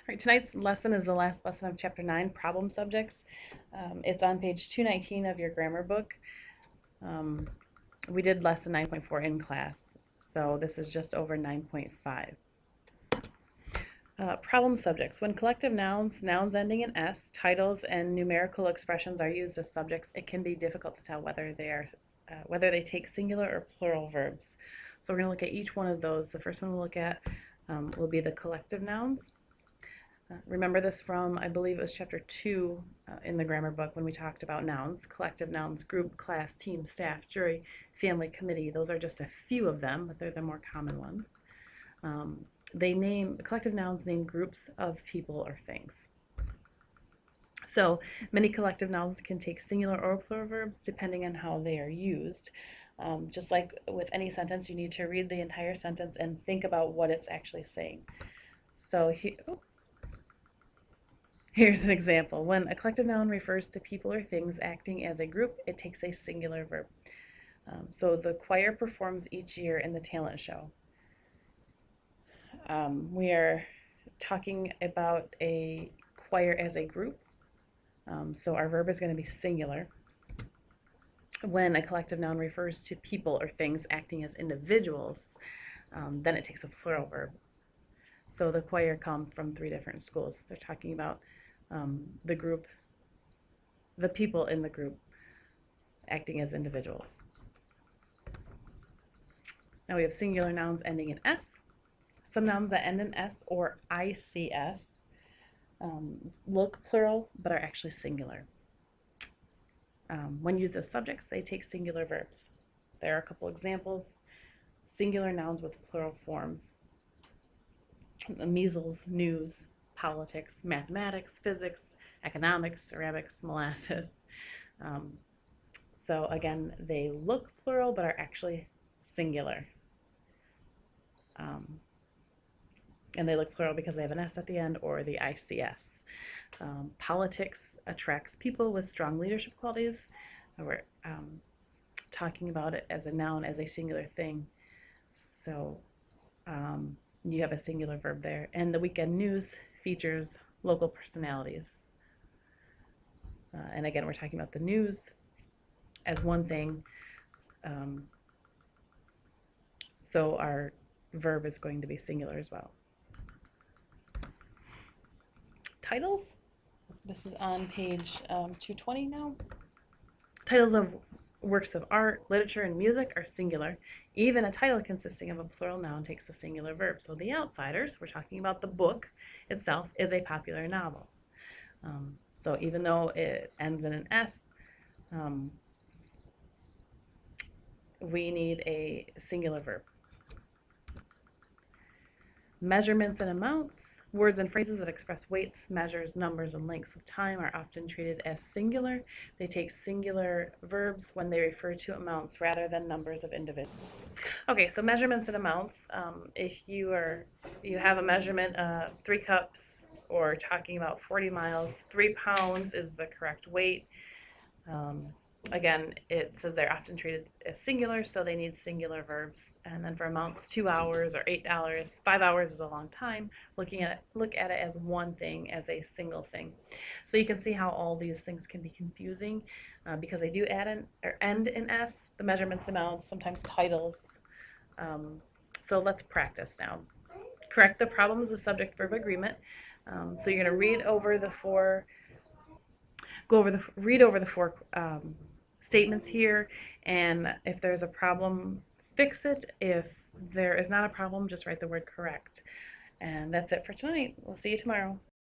right, tonight's lesson is the last lesson of Chapter 9, Problem Subjects. It's on page 219 of your grammar book. We did lesson 9.4 in class, so this is just over 9.5. Problem subjects. When collective nouns, nouns ending in S, titles, and numerical expressions are used as subjects, it can be difficult to tell whether they take singular or plural verbs. So we're going to look at each one of those. The first one we'll look at will be the collective nouns. Remember this from, I believe it was chapter 2 in the grammar book when we talked about nouns. Collective nouns, group, class, team, staff, jury, family, committee. Those are just a few of them, but they're the more common ones. Collective nouns name groups of people or things. So many collective nouns can take singular or plural verbs depending on how they are used. Just like with any sentence, you need to read the entire sentence and think about what it's actually saying. So here's an example. When a collective noun refers to people or things acting as a group, it takes a singular verb. So the choir performs each year in the talent show. We are talking about a choir as a group. So our verb is going to be singular. When a collective noun refers to people or things acting as individuals, then it takes a plural verb. So the choir come from 3 different schools. They're talking about the group, the people in the group acting as individuals. Now we have singular nouns ending in S. Some nouns that end in S or ICS look plural but are actually singular. When used as subjects, they take singular verbs. There are a couple examples. Singular nouns with plural forms. Measles, news, politics, mathematics, physics, economics, ceramics, molasses. So again, they look plural but are actually singular. And they look plural because they have an S at the end or the ICS. Politics attracts people with strong leadership qualities. We're talking about it as a noun, as a singular thing. So you have a singular verb there. And the weekend news features local personalities. And again, we're talking about the news as one thing. So our verb is going to be singular as well. Titles. This is on page 220 now. Titles of works of art, literature, and music are singular. Even a title consisting of a plural noun takes a singular verb. So The Outsiders, we're talking about the book itself, is a popular novel. So even though it ends in an S, we need a singular verb. Measurements and amounts. Words and phrases that express weights, measures, numbers, and lengths of time are often treated as singular. They take singular verbs when they refer to amounts rather than numbers of individuals. Okay, so measurements and amounts. If you have a measurement, 3 cups, or talking about 40 miles, 3 pounds is the correct weight. Again, it says they're often treated as singular, so they need singular verbs. And then for amounts, 2 hours or $8, 5 hours is a long time. Look at it as one thing, as a single thing. So you can see how all these things can be confusing because they do end in S, the measurements, amounts, sometimes titles. So let's practice now. Correct the problems with subject-verb agreement. So you're going to read over the 4 statements here, and if there's a problem, fix it. If there is not a problem, just write the word correct. And that's it for tonight. We'll see you tomorrow.